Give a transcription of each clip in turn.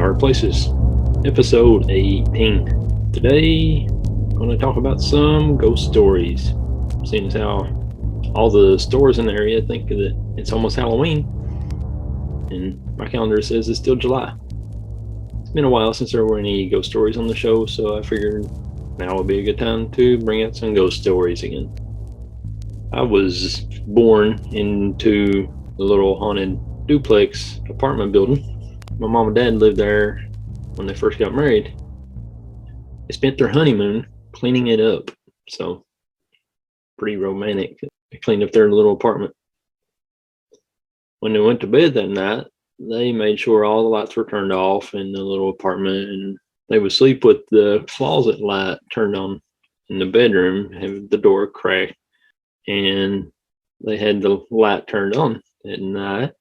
Dark Places, episode 18. Today, I'm going to talk about some ghost stories, seeing as how all the stores in the area think that it's almost Halloween, and my calendar says it's still July. It's been a while since there were any ghost stories on the show, so I figured now would be a good time to bring out some ghost stories again. I was born into a little haunted duplex apartment building. My mom and dad lived there when they first got married. They spent their honeymoon cleaning it up, so pretty romantic. They cleaned up their little apartment. When they went to bed that night, they made sure all the lights were turned off in the little apartment, and they would sleep with the closet light turned on in the bedroom, have the door cracked, and they had the light turned on at night.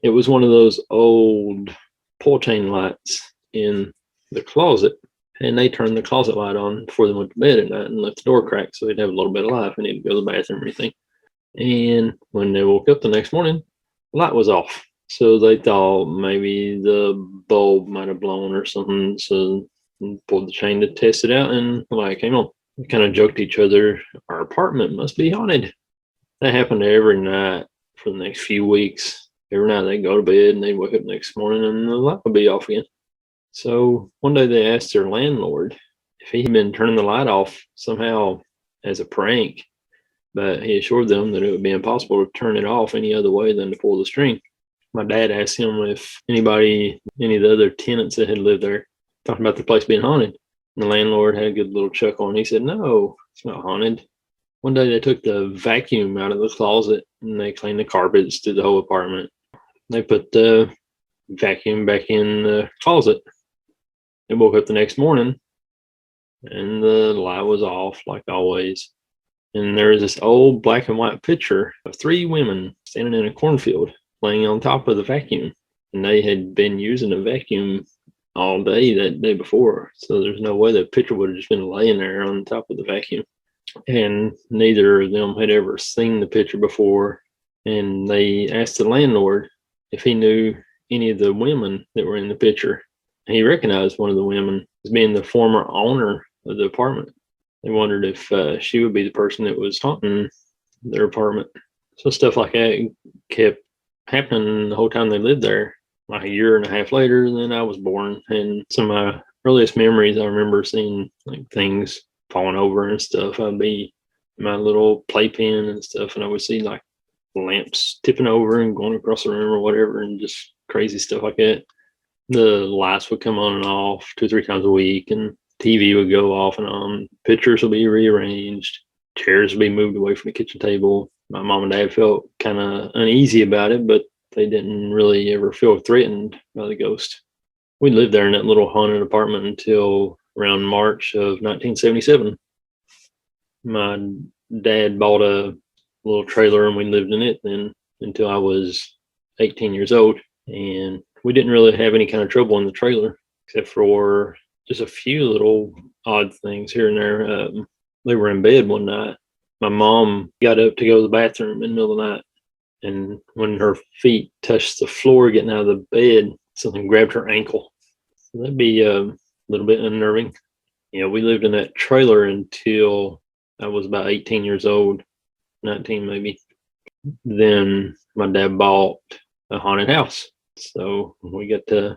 It was one of those old pull chain lights in the closet, and they turned the closet light on before they went to bed at night and left the door cracked so they'd have a little bit of light if they needed to go to the bathroom or anything. And when they woke up the next morning, the light was off. So they thought maybe the bulb might have blown or something. So they pulled the chain to test it out, and the light came on. We kind of joked to each other, our apartment must be haunted. That happened every night for the next few weeks. Every night they'd go to bed and they'd wake up the next morning and the light would be off again. So one day they asked their landlord if he had been turning the light off somehow as a prank, but he assured them that it would be impossible to turn it off any other way than to pull the string. My dad asked him if any of the other tenants that had lived there, talked about the place being haunted. And the landlord had a good little chuckle and he said, "No, it's not haunted." One day they took the vacuum out of the closet and they cleaned the carpets through the whole apartment. They put the vacuum back in the closet. They woke up the next morning and the light was off like always. And there was this old black and white picture of three women standing in a cornfield laying on top of the vacuum. And they had been using the vacuum all day that day before. So there's no way the picture would have just been laying there on top of the vacuum. And neither of them had ever seen the picture before. And they asked the landlord if he knew any of the women that were in the picture. He recognized one of the women as being the former owner of the apartment. They wondered if she would be the person that was haunting their apartment. So stuff like that kept happening the whole time they lived there. Like a year and a half later, then I was born. And some of my earliest memories, I remember seeing like things falling over and stuff. I'd be in my little playpen and stuff, and I would see like lamps tipping over and going across the room or whatever, and just crazy stuff like that. The lights would come on and off 2 or 3 times a week, and TV would go off and on. Pictures would be rearranged. Chairs would be moved away from the kitchen table. My mom and dad felt kind of uneasy about it, but they didn't really ever feel threatened by the ghost. We lived there in that little haunted apartment until around March of 1977. My dad bought a little trailer and we lived in it then until I was 18 years old. And we didn't really have any kind of trouble in the trailer except for just a few little odd things here and there. They were in bed one night. My mom got up to go to the bathroom in the middle of the night. And when her feet touched the floor getting out of the bed, something grabbed her ankle. So that'd be a little bit unnerving. You know, we lived in that trailer until I was about 18 years old, 19 maybe. Then my dad bought a haunted house. So we got to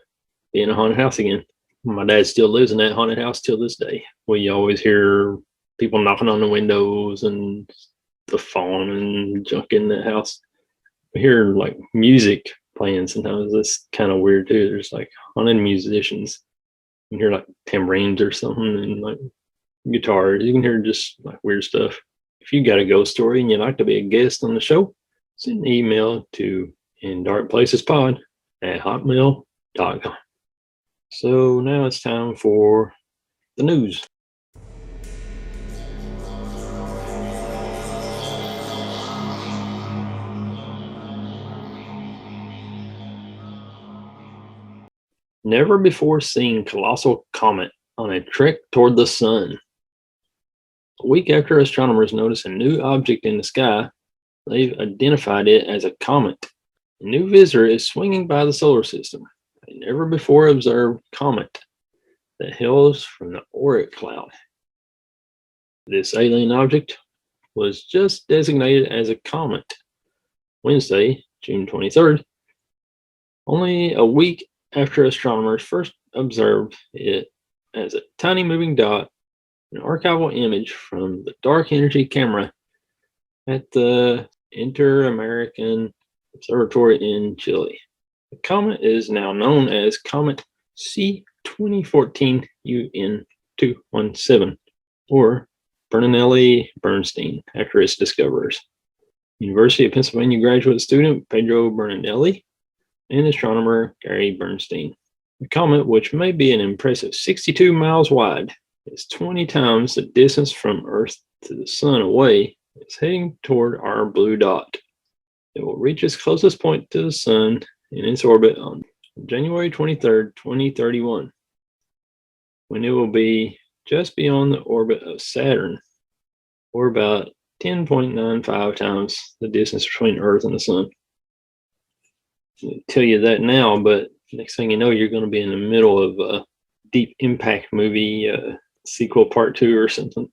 be in a haunted house again. My dad still lives in that haunted house till this day. We always hear people knocking on the windows and the phone and junk in that house. We hear like music playing sometimes. That's kind of weird too. There's like haunted musicians. You can hear like tambourines or something and like guitars. You can hear just like weird stuff. If you got a ghost story and you'd like to be a guest on the show, send an email to indarkplacespod@hotmail.com. So now it's time for the news. Never before seen colossal comet on a trek toward the sun. A week after astronomers noticed a new object in the sky, they've identified it as a comet. A new visitor is swinging by the solar system. a never before observed comet that hails from the Oort cloud. This alien object was just designated as a comet Wednesday, June 23rd, only a week after astronomers first observed it as a tiny moving dot, an archival image from the dark energy camera at the Inter-American Observatory in Chile. The comet is now known as Comet C2014 UN217, or Bernanelli-Bernstein, after its discoverers. University of Pennsylvania graduate student Pedro Bernanelli and astronomer Gary Bernstein. The comet, which may be an impressive 62 miles wide, is 20 times the distance from Earth to the Sun away, is heading toward our blue dot. It will reach its closest point to the Sun in its orbit on January 23rd, 2031, when it will be just beyond the orbit of Saturn, or about 10.95 times the distance between Earth and the Sun. I'll tell you that now, but next thing you know, you're going to be in the middle of a Deep Impact movie sequel part 2 or something.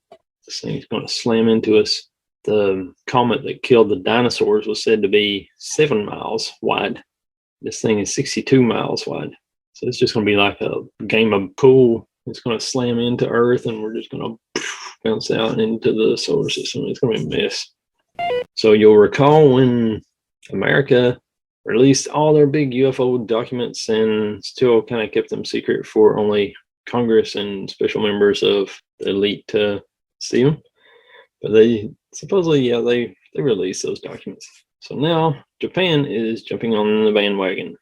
This thing's going to slam into us. The comet that killed the dinosaurs was said to be 7 miles wide. This thing is 62 miles wide. So it's just going to be like a game of pool. It's going to slam into Earth, and we're just going to bounce out into the solar system. It's going to be a mess. So you'll recall when America released all their big UFO documents and still kind of kept them secret for only Congress and special members of the elite to see them. But they supposedly, they released those documents. So now Japan is jumping on the bandwagon.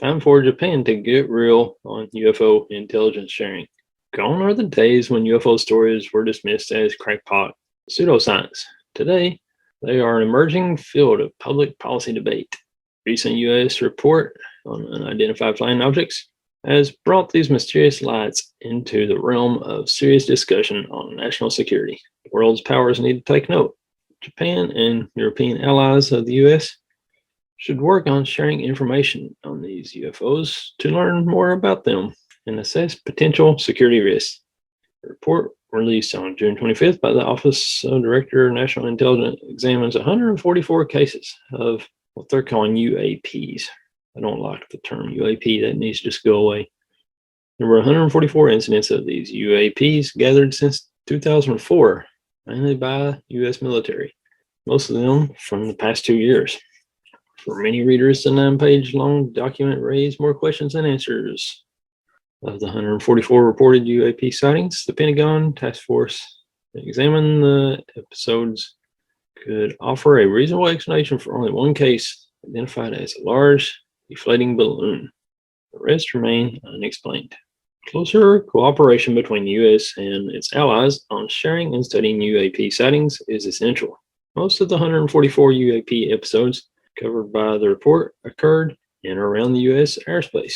Time for Japan to get real on UFO intelligence sharing. Gone are the days when UFO stories were dismissed as crackpot pseudoscience. Today, they are an emerging field of public policy debate. Recent U.S. report on unidentified flying objects has brought these mysterious lights into the realm of serious discussion on national security. The world's powers need to take note. Japan and European allies of the U.S. should work on sharing information on these UFOs to learn more about them and assess potential security risks. The report released on June 25th by the Office of Director of National Intelligence examines 144 cases of what they're calling UAPs. I don't like the term UAP. That needs to just go away. There were 144 incidents of these UAPs gathered since 2004, mainly by U.S. military, most of them from the past 2 years. For many readers, the 9-page long document raised more questions than answers. Of the 144 reported UAP sightings, the Pentagon task force that examined the episodes could offer a reasonable explanation for only one case, identified as a large deflating balloon. The rest remain unexplained. Closer cooperation between the U.S. and its allies on sharing and studying UAP sightings is essential. Most of the 144 UAP episodes covered by the report occurred in or around the U.S. airspace.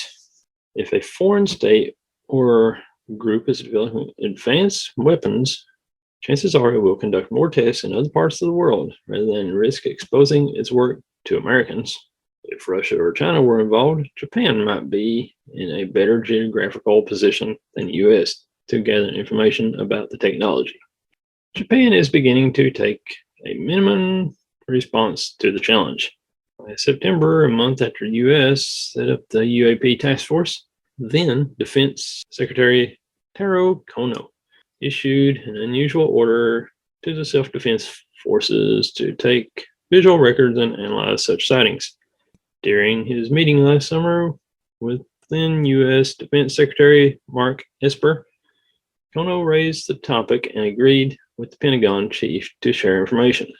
If a foreign state or group is developing advanced weapons, chances are it will conduct more tests in other parts of the world rather than risk exposing its work to Americans. If Russia or China were involved, Japan might be in a better geographical position than the US to gather information about the technology. Japan is beginning to take a minimum response to the challenge. By September, a month after the US set up the UAP task force, then Defense Secretary Taro Kono issued an unusual order to the self-defense forces to take visual records and analyze such sightings. During his meeting last summer with then U.S. Defense Secretary Mark Esper, Kono raised the topic and agreed with the Pentagon chief to share information.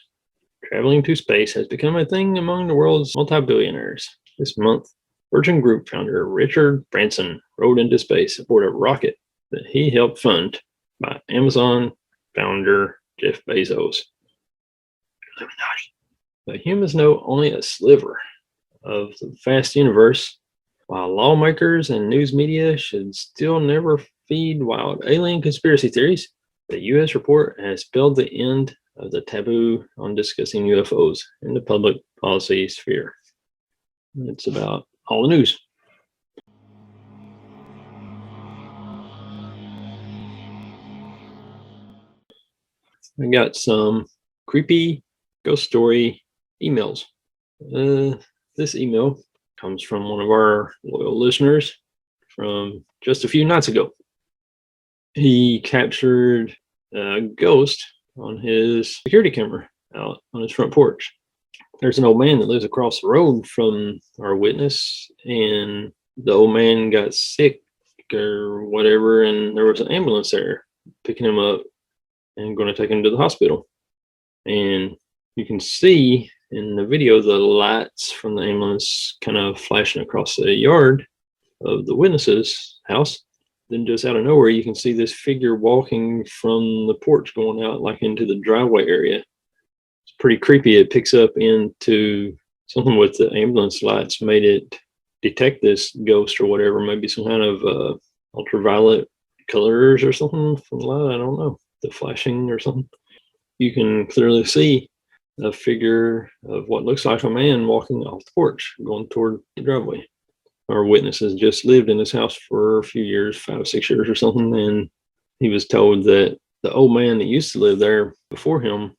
Traveling to space has become a thing among the world's multi-billionaires. This month, Virgin Group founder Richard Branson rode into space aboard a rocket that he helped fund by Amazon founder Jeff Bezos. But humans know only a sliver of the vast universe, while lawmakers and news media should still never feed wild alien conspiracy theories. The U.S. report has spelled the end of the taboo on discussing UFOs in the public policy sphere. That's about all the news. I got some creepy ghost story emails. This email comes from one of our loyal listeners from just a few nights ago. He captured a ghost on his security camera out on his front porch. There's an old man that lives across the road from our witness, and the old man got sick or whatever, and there was an ambulance there picking him up and going to take him to the hospital. And you can see in the video the lights from the ambulance kind of flashing across the yard of the witness's house. Then just out of nowhere, you can see this figure walking from the porch going out like into the driveway area. It's pretty creepy. It picks up into something with the ambulance lights made it detect this ghost or whatever, maybe some kind of ultraviolet colors or something from the light. I don't know, the flashing or something. You can clearly see a figure of what looks like a man walking off the porch going toward the driveway. Our witness has just lived in this house for a few years, 5 or 6 years or something, and he was told that the old man that used to live there before him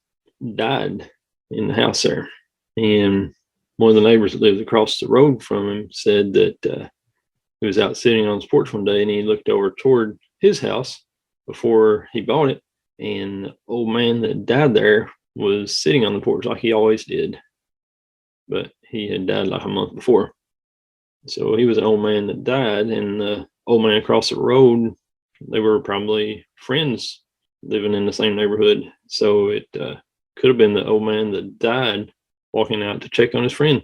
died in the house there. And one of the neighbors that lives across the road from him said that he was out sitting on his porch one day and he looked over toward his house before he bought it, and the old man that died there was sitting on the porch like he always did, but he had died like a month before. So he was an old man that died, and the old man across the road, they were probably friends living in the same neighborhood. So it could have been the old man that died walking out to check on his friend.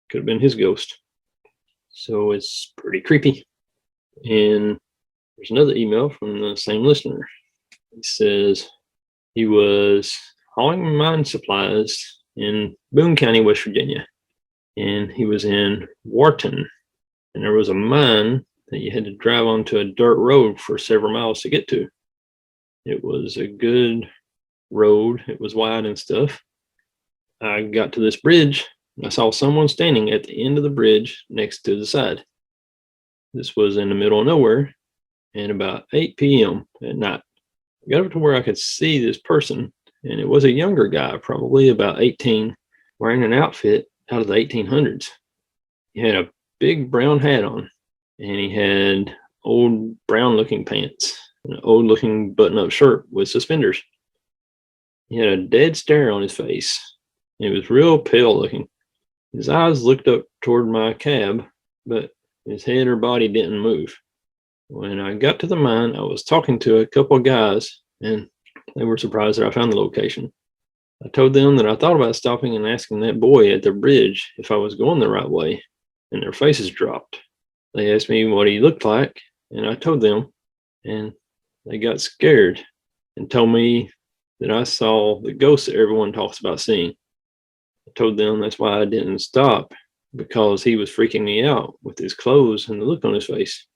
Could have been his ghost. So it's pretty creepy. And there's another email from the same listener. He says he was hauling mine supplies in Boone County, West Virginia. And he was in Wharton, and there was a mine that you had to drive onto a dirt road for several miles to get to. It was a good road. It was wide and stuff. I got to this bridge, and I saw someone standing at the end of the bridge next to the side. This was in the middle of nowhere, and about 8 p.m. at night. I got up to where I could see this person, and it was a younger guy, probably about 18, wearing an outfit out of the 1800s. He had a big brown hat on, and he had old brown looking pants and an old looking button up shirt with suspenders. He had a dead stare on his face. He was real pale looking. His eyes looked up toward my cab, but his head or body didn't move. When I got to the mine, I was talking to a couple of guys, and they were surprised that I found the location. I told them that I thought about stopping and asking that boy at the bridge if I was going the right way, and their faces dropped. They asked me what he looked like, and I told them, and they got scared and told me that I saw the ghost that everyone talks about seeing. I told them that's why I didn't stop, because he was freaking me out with his clothes and the look on his face.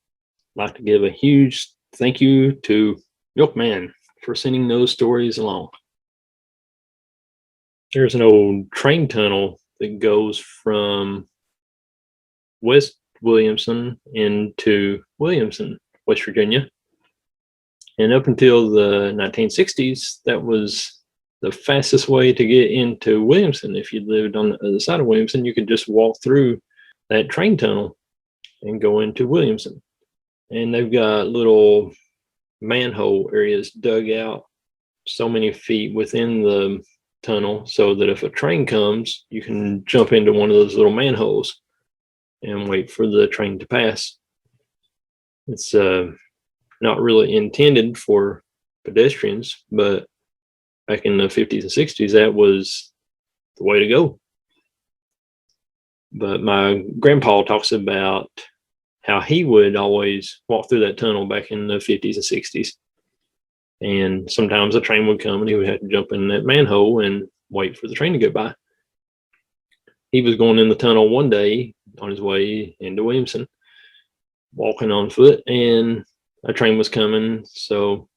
I'd like to give a huge thank you to Milkman for sending those stories along. There's an old train tunnel that goes from West Williamson into Williamson, West Virginia. And up until the 1960s, that was the fastest way to get into Williamson. If you lived on the other side of Williamson, you could just walk through that train tunnel and go into Williamson. And they've got little manhole areas dug out so many feet within the tunnel so that if a train comes, you can jump into one of those little manholes and wait for the train to pass. It's not really intended for pedestrians, but back in the 50s and 60s, that was the way to go. But my grandpa talks about how he would always walk through that tunnel back in the 50s and 60s. And sometimes a train would come and he would have to jump in that manhole and wait for the train to go by. He was going in the tunnel one day on his way into Williamson, walking on foot, and a train was coming. So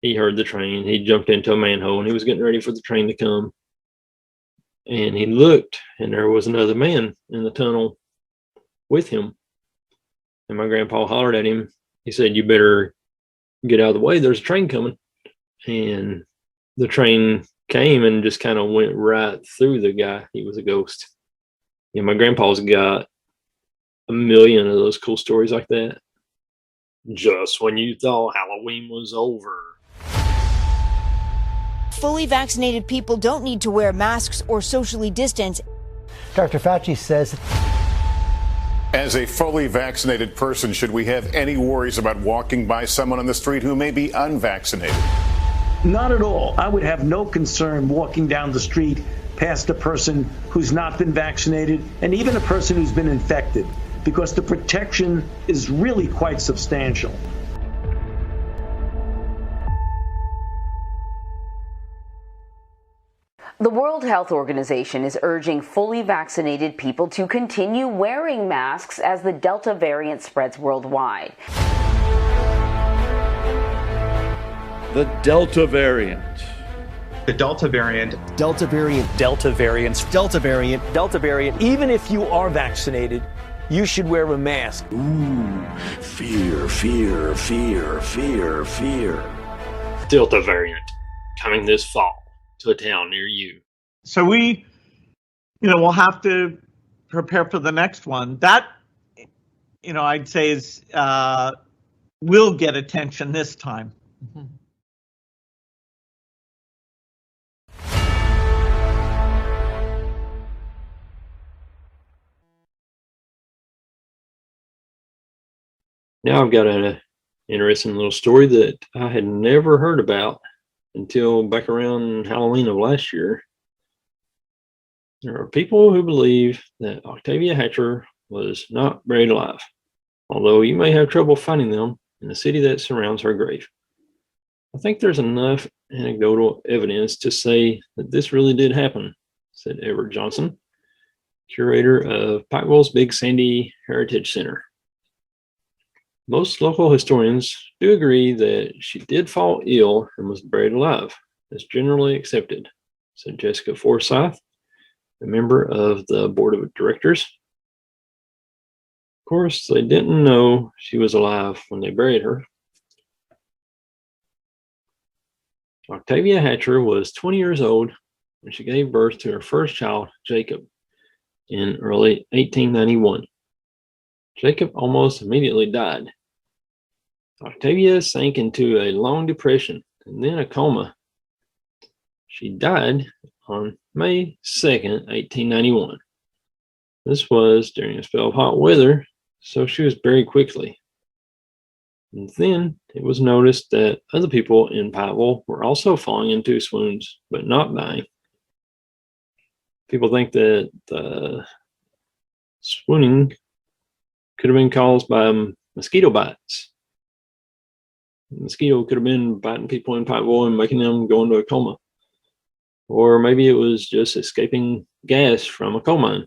he heard the train. He jumped into a manhole and he was getting ready for the train to come. And he looked, and there was another man in the tunnel with him. And my grandpa hollered at him. He said, "You better get out of the way. There's a train coming." And The train came and just kind of went right through the guy. He was a ghost. Yeah, my grandpa's got a million of those cool stories like that. Just when you thought Halloween was over. Fully vaccinated people don't need to wear masks or socially distance. Dr. Fauci says, as a fully vaccinated person, should we have any worries about walking by someone on the street who may be unvaccinated? Not at all. I would have no concern walking down the street past a person who's not been vaccinated and even a person who's been infected, because the protection is really quite substantial. The World Health Organization is urging fully vaccinated people to continue wearing masks as the Delta variant spreads worldwide. The Delta variant. The Delta variant. Delta variant. Delta variants. Delta variant. Delta variant. Even if you are vaccinated, you should wear a mask. Ooh, fear, fear, fear, fear, fear. Delta variant coming this fall to a town near you. So we, we'll have to prepare for the next one. That, I'd say is will get attention this time. Mm-hmm. Now I've got an interesting little story that I had never heard about until back around Halloween of last year. There are people who believe that Octavia Hatcher was not buried alive, although you may have trouble finding them in the city that surrounds her grave. I think there's enough anecdotal evidence to say that this really did happen, said Everett Johnson, curator of Pikeville's Big Sandy Heritage Center. Most local historians do agree that she did fall ill and was buried alive. That's generally accepted, said Jessica Forsyth, a member of the board of directors. Of course, they didn't know she was alive when they buried her. Octavia Hatcher was 20 years old when she gave birth to her first child, Jacob, in early 1891. Jacob almost immediately died. Octavia sank into a long depression and then a coma. She died on May 2nd, 1891. This was during a spell of hot weather, so she was buried quickly. And then it was noticed that other people in Pikeville were also falling into swoons, but not dying. People think that the swooning could have been caused by mosquito bites. The mosquito could have been biting people in Pikeville and making them go into a coma. Or maybe it was just escaping gas from a coal mine.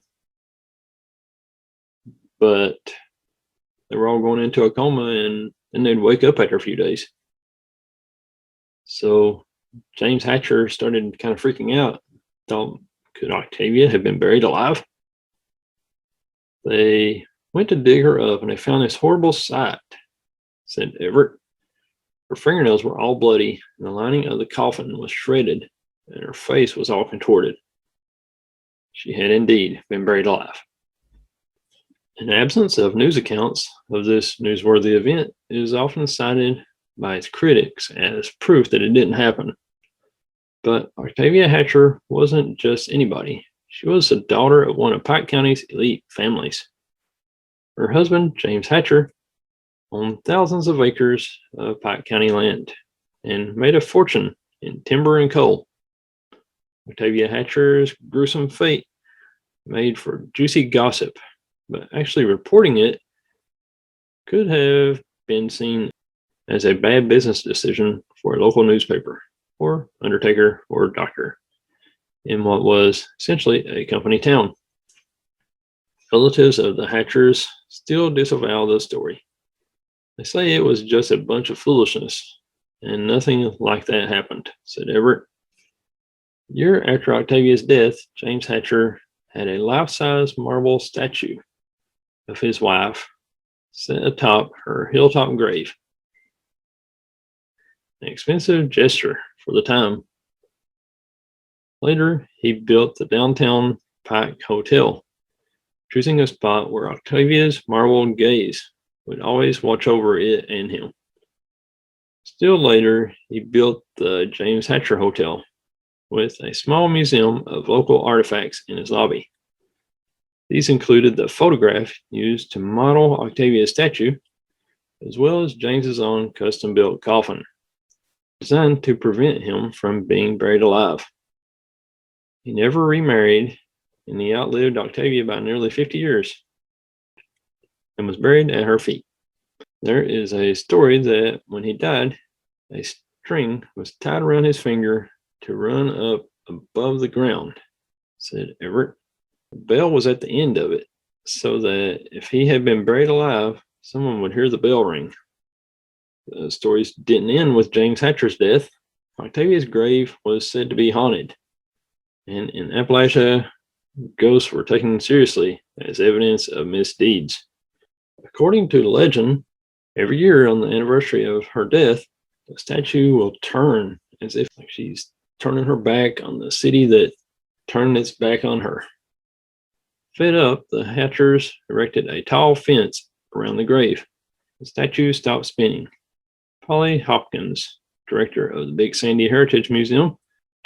But they were all going into a coma and then they'd wake up after a few days. So James Hatcher started kind of freaking out. Thought, could Octavia have been buried alive? They went to dig her up and they found this horrible sight, said Everett. Her fingernails were all bloody and the lining of the coffin was shredded and her face was all contorted. She had indeed been buried alive. An absence of news accounts of this newsworthy event is often cited by its critics as proof that it didn't happen. But Octavia Hatcher wasn't just anybody. She was the daughter of one of Pike County's elite families. Her husband, James Hatcher, owned thousands of acres of Pike County land and made a fortune in timber and coal. Octavia Hatcher's gruesome fate made for juicy gossip, but actually reporting it could have been seen as a bad business decision for a local newspaper or undertaker or doctor in what was essentially a company town. Relatives of the Hatchers still disavow the story. They say it was just a bunch of foolishness and nothing like that happened, said Everett. A year after Octavia's death, James Hatcher had a life-size marble statue of his wife set atop her hilltop grave. An expensive gesture for the time, Later, he built the downtown Pike Hotel, choosing a spot where Octavia's marble gaze would always watch over it and him. Still later, he built the James Hatcher Hotel with a small museum of local artifacts in his lobby. These included the photograph used to model Octavia's statue, as well as James's own custom-built coffin, designed to prevent him from being buried alive. He never remarried, and he outlived Octavia by nearly 50 years and was buried at her feet. There is a story that when he died, a string was tied around his finger to run up above the ground, said Everett. The bell was at the end of it, so that if he had been buried alive, someone would hear the bell ring. The stories didn't end with James Hatcher's death. Octavia's grave was said to be haunted, and in Appalachia, ghosts were taken seriously as evidence of misdeeds. According to legend, every year on the anniversary of her death, the statue will turn as if she's turning her back on the city that turned its back on her. Fed up, the Hatchers erected a tall fence around the grave. The statue stopped spinning. Polly Hopkins, director of the Big Sandy Heritage Museum,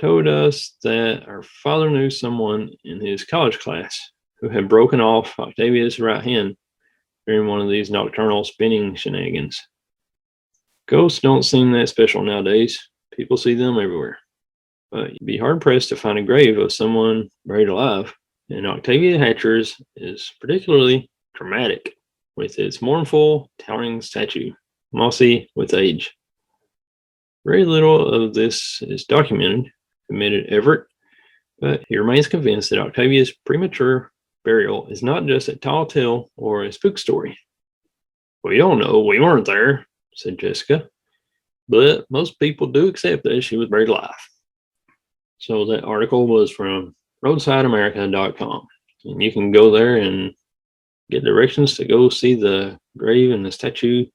told us that our father knew someone in his college class who had broken off Octavia's right hand during one of these nocturnal spinning shenanigans. Ghosts don't seem that special nowadays. People see them everywhere. But you'd be hard-pressed to find a grave of someone buried alive, and Octavia Hatcher's is particularly dramatic, with its mournful, towering statue, mossy with age. Very little of this is documented, admitted Everett, but he remains convinced that Octavia's premature burial is not just a tall tale or a spook story. "We don't know, we weren't there," said Jessica, "but most people do accept that she was buried alive." So that article was from roadsideamerica.com, and you can go there and get directions to go see the grave and the statue,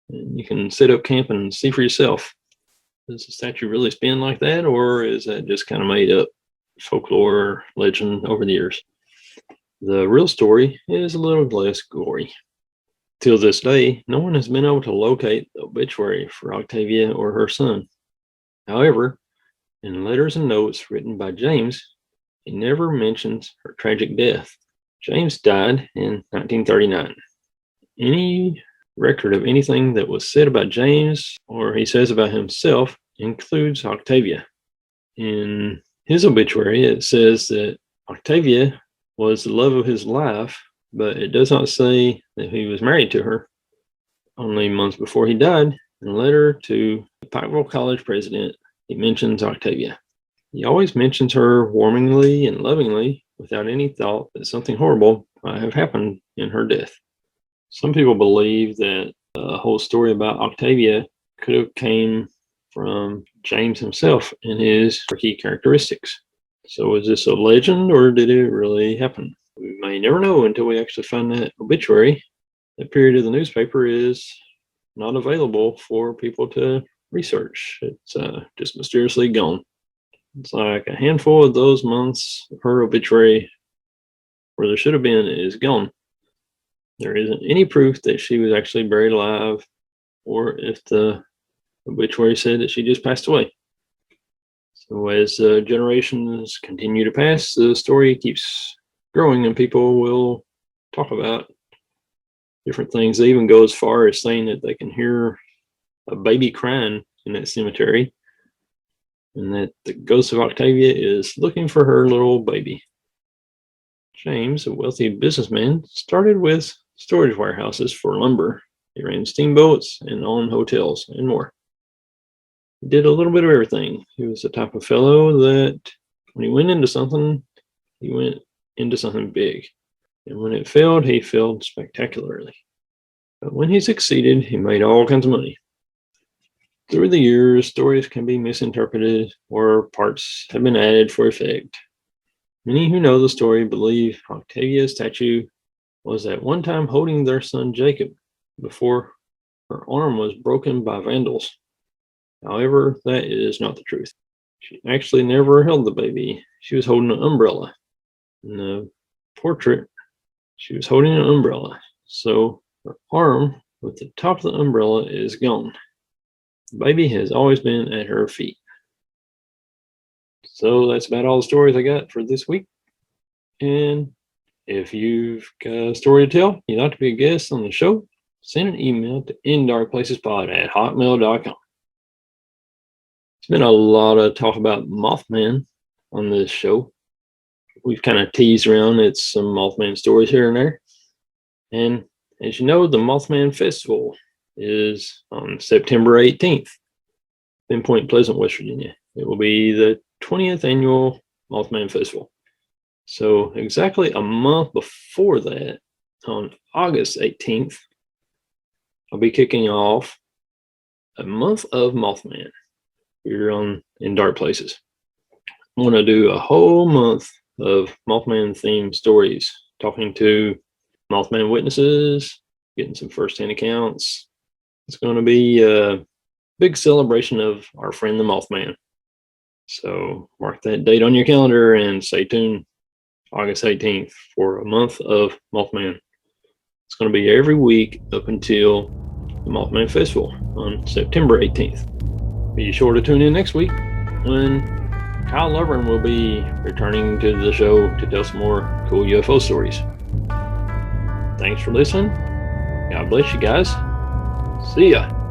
and you can set up camp and see for yourself. Does the statue really spin like that, or is that just kind of made up folklore or legend over the years? The real story is a little less gory. Till this day, no one has been able to locate the obituary for Octavia or her son. However, in letters and notes written by James, he never mentions her tragic death. James died in 1939. Any record of anything that was said about James or he says about himself includes Octavia. In his obituary, it says that Octavia was the love of his life, but it does not say that he was married to her. Only months before he died, in a letter to the Pikeville College president, he mentions Octavia. He always mentions her warmingly and lovingly, without any thought that something horrible might have happened in her death. Some people believe that the whole story about Octavia could have came from James himself and his quirky characteristics. So is this a legend or did it really happen? We may never know until we actually find that obituary. That period of the newspaper is not available for people to research. It's just mysteriously gone. It's like a handful of those months of her obituary where there should have been is gone. There isn't any proof that she was actually buried alive or if the obituary said that she just passed away. So as generations continue to pass, the story keeps growing and people will talk about different things. They even go as far as saying that they can hear a baby crying in that cemetery and that the ghost of Octavia is looking for her little baby. James, a wealthy businessman, started with storage warehouses for lumber. He ran steamboats and owned hotels and more. He did a little bit of everything. He was the type of fellow that when he went into something, he went into something big. And when it failed, he failed spectacularly. But when he succeeded, he made all kinds of money. Through the years, stories can be misinterpreted or parts have been added for effect. Many who know the story believe Octavia's statue was at one time holding their son Jacob before her arm was broken by vandals. However, that is not the truth. She actually never held the baby. She was holding an umbrella. In the portrait, she was holding an umbrella. So her arm with the top of the umbrella is gone. The baby has always been at her feet. So that's about all the stories I got for this week. And if you've got a story to tell, you'd like to be a guest on the show, send an email to indarkplacespod@hotmail.com. There's been a lot of talk about Mothman on this show. We've kind of teased around at some Mothman stories here and there. And as you know, the Mothman Festival is on September 18th in Point Pleasant, West Virginia. It will be the 20th annual Mothman Festival. So exactly a month before that, on August 18th, I'll be kicking off a month of Mothman here in Dark Places. I'm going to do a whole month of Mothman themed stories, talking to Mothman witnesses, getting some firsthand accounts. It's going to be a big celebration of our friend the Mothman. So mark that date on your calendar and stay tuned August 18th for a month of Mothman. It's going to be every week up until the Mothman Festival on September 18th. Be sure to tune in next week when Kyle Lovren will be returning to the show to tell some more cool UFO stories. Thanks for listening. God bless you guys. See ya.